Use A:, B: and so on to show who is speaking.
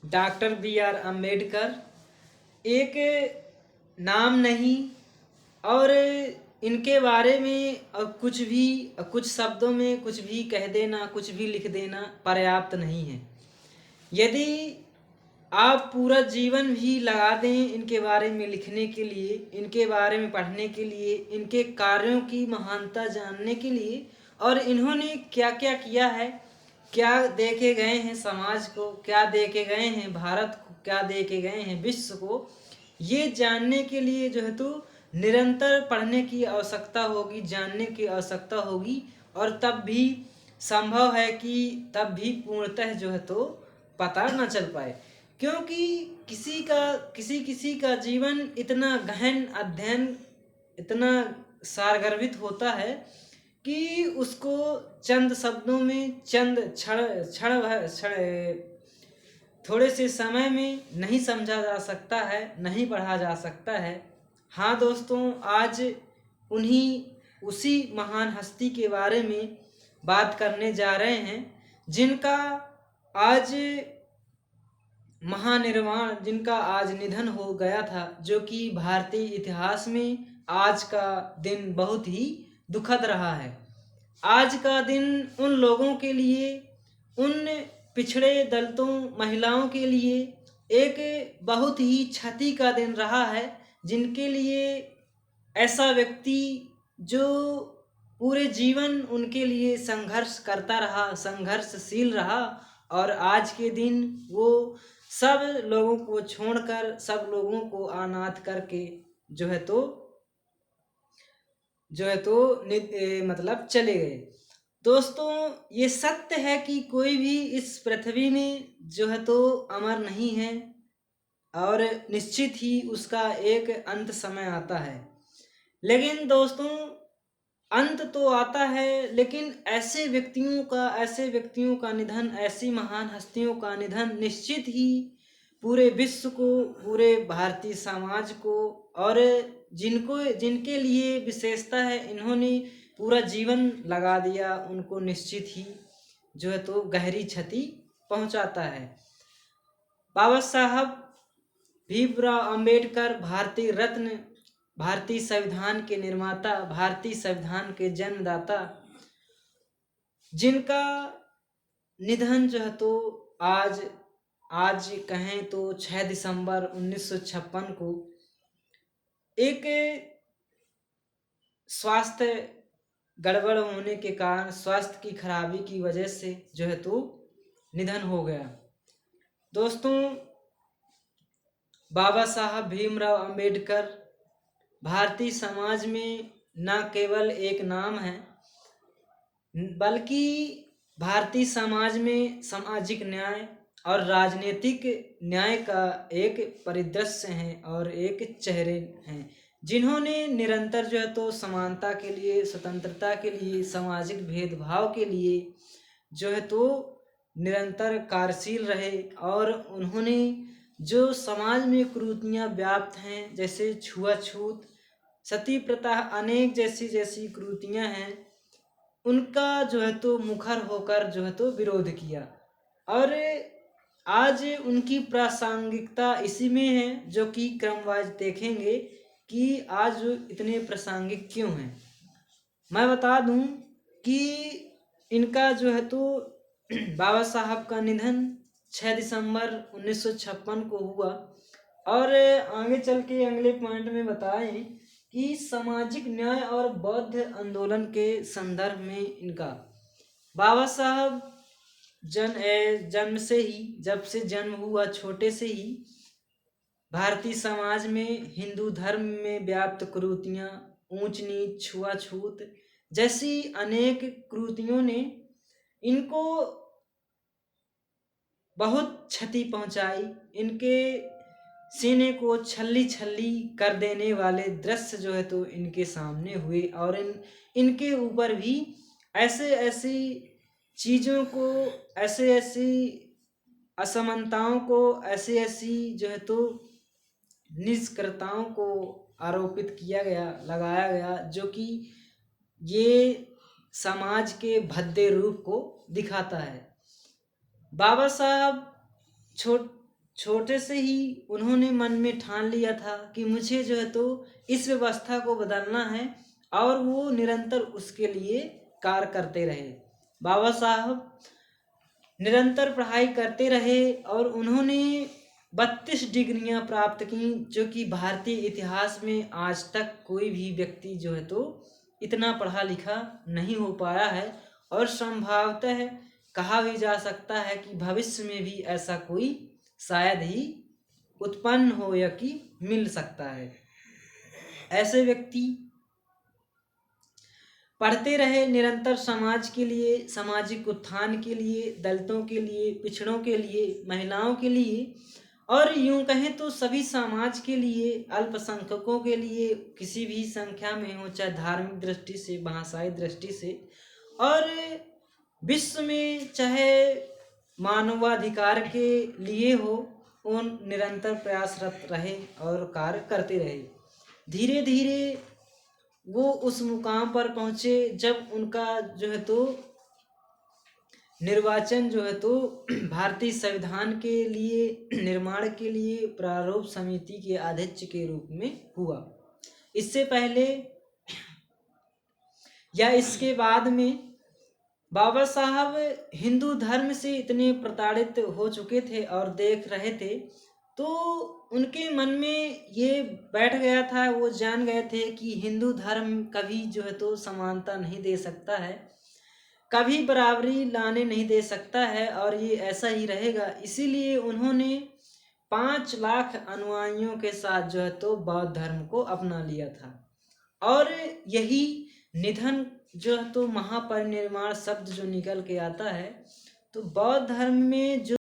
A: Doctor B are Ambedkar एक नाम नहीं, और इनके बारे में कुछ भी, कुछ शब्दों में कुछ भी कह देना, कुछ भी लिख देना पर्याप्त नहीं है। यदि आप पूरा जीवन भी लगा दें इनके बारे में लिखने के लिए, इनके बारे में पढ़ने के लिए, इनके कार्यों की महानता जानने के लिए, और इन्होंने क्या क्या किया है, क्या दे के गए हैं समाज को, क्या दे के गए हैं भारत को, क्या दे के गए हैं विश्व को, ये जानने के लिए जो है तो निरंतर पढ़ने की आवश्यकता होगी, जानने की आवश्यकता होगी। और तब भी संभव है कि तब भी पूर्णतः जो है तो पता न चल पाए, क्योंकि किसी किसी का जीवन इतना गहन अध्ययन, इतना सारगर्भित होता है कि उसको चंद शब्दों में, चंद क्षण क्षण क्षण थोड़े से समय में नहीं समझा जा सकता है, नहीं पढ़ा जा सकता है। हाँ दोस्तों, आज उसी महान हस्ती के बारे में बात करने जा रहे हैं, जिनका आज महानिर्वाण, जिनका आज निधन हो गया था, जो कि भारतीय इतिहास में आज का दिन बहुत ही दुखद रहा है। आज का दिन उन लोगों के लिए, उन पिछड़े दलितों, महिलाओं के लिए एक बहुत ही क्षति का दिन रहा है, जिनके लिए ऐसा व्यक्ति जो पूरे जीवन उनके लिए संघर्ष करता रहा, संघर्षशील रहा, और आज के दिन वो सब लोगों को छोड़कर, सब लोगों को अनाथ करके जो है तो मतलब चले गए। दोस्तों, ये सत्य है कि कोई भी इस पृथ्वी में जो है तो अमर नहीं है, और निश्चित ही उसका एक अंत समय आता है। लेकिन दोस्तों, अंत तो आता है, लेकिन ऐसे व्यक्तियों का निधन, ऐसी महान हस्तियों का निधन निश्चित ही पूरे विश्व को, पूरे भारतीय समाज को, और जिनके लिए विशेषता है, इन्होंने पूरा जीवन लगा दिया, उनको निश्चित ही जो है तो गहरी क्षति पहुंचाता है। बाबा साहब भीमराव अंबेडकर भारतीय रत्न, भारतीय संविधान के निर्माता, भारतीय संविधान के जन्मदाता, जिनका निधन जो है तो आज कहें तो 6 दिसंबर 1956 को एक स्वास्थ्य गड़बड़ होने के कारण, स्वास्थ्य की खराबी की वजह से जो है तो निधन हो गया। दोस्तों, बाबा साहब भीमराव अंबेडकर भारतीय समाज में न केवल एक नाम है, बल्कि भारतीय समाज में सामाजिक न्याय और राजनीतिक न्याय का एक परिदृश्य हैं और एक चेहरे हैं, जिन्होंने निरंतर जो है तो समानता के लिए, स्वतंत्रता के लिए, सामाजिक भेदभाव के लिए जो है तो निरंतर कार्यशील रहे। और उन्होंने जो समाज में कुरीतियाँ व्याप्त हैं, जैसे छुआछूत, सती प्रथा, अनेक जैसी कुरीतियाँ हैं, उनका जो है तो मुखर होकर जो है तो विरोध किया। और आज उनकी प्रासंगिकता इसी में है, जो कि क्रमवार देखेंगे कि आज इतने प्रासंगिक क्यों हैं। मैं बता दूं कि इनका जो है तो बाबा साहब का निधन 6 दिसंबर 1956 को हुआ, और आगे चल के अगले पॉइंट में बताएं कि सामाजिक न्याय और बौद्ध आंदोलन के संदर्भ में इनका बाबा साहब जन्म से ही, जब से जन्म हुआ, छोटे से ही भारतीय समाज में, हिंदू धर्म में व्याप्त कुरीतियाँ, ऊंच नीच, छुआछूत जैसी अनेक कुरीतियों ने इनको बहुत क्षति पहुंचाई। इनके सीने को छल्ली छल्ली कर देने वाले दृश्य जो है तो इनके सामने हुए, और इनके ऊपर भी ऐसी चीज़ों को, ऐसी असमानताओं को, ऐसी जो है तो निष्क्रियताओं को आरोपित किया गया, लगाया गया, जो कि ये समाज के भद्दे रूप को दिखाता है। बाबा साहब छोटे से ही उन्होंने मन में ठान लिया था कि मुझे जो है तो इस व्यवस्था को बदलना है, और वो निरंतर उसके लिए कार्य करते रहे। बाबा साहब निरंतर पढ़ाई करते रहे और उन्होंने 32 डिग्रियां प्राप्त की, जो कि भारतीय इतिहास में आज तक कोई भी व्यक्ति जो है तो इतना पढ़ा लिखा नहीं हो पाया है, और संभवतः कहा भी जा सकता है कि भविष्य में भी ऐसा कोई शायद ही उत्पन्न हो या कि मिल सकता है। ऐसे व्यक्ति पढ़ते रहे निरंतर समाज के लिए, सामाजिक उत्थान के लिए, दलितों के लिए, पिछड़ों के लिए, महिलाओं के लिए, और यूं कहें तो सभी समाज के लिए, अल्पसंख्यकों के लिए, किसी भी संख्या में हो, चाहे धार्मिक दृष्टि से, भाषाई दृष्टि से, और विश्व में चाहे मानवाधिकार के लिए हो, उन निरंतर प्रयासरत रहे और कार्य करते रहे। धीरे धीरे वो उस मुकाम पर पहुंचे जब उनका जो है तो निर्वाचन जो है तो भारतीय संविधान के लिए निर्माण के लिए प्रारूप समिति के अध्यक्ष के रूप में हुआ। इससे पहले या इसके बाद में बाबा साहब हिंदू धर्म से इतने प्रताड़ित हो चुके थे और देख रहे थे, तो उनके मन में ये बैठ गया था, वो जान गए थे कि हिंदू धर्म कभी जो है तो समानता नहीं दे सकता है, कभी बराबरी लाने नहीं दे सकता है, और ये ऐसा ही रहेगा। इसीलिए उन्होंने 5 लाख अनुयायियों के साथ जो है तो बौद्ध धर्म को अपना लिया था, और यही निधन जो है तो महापरिनिर्वाण शब्द जो निकल के आता है, तो बौद्ध धर्म में जो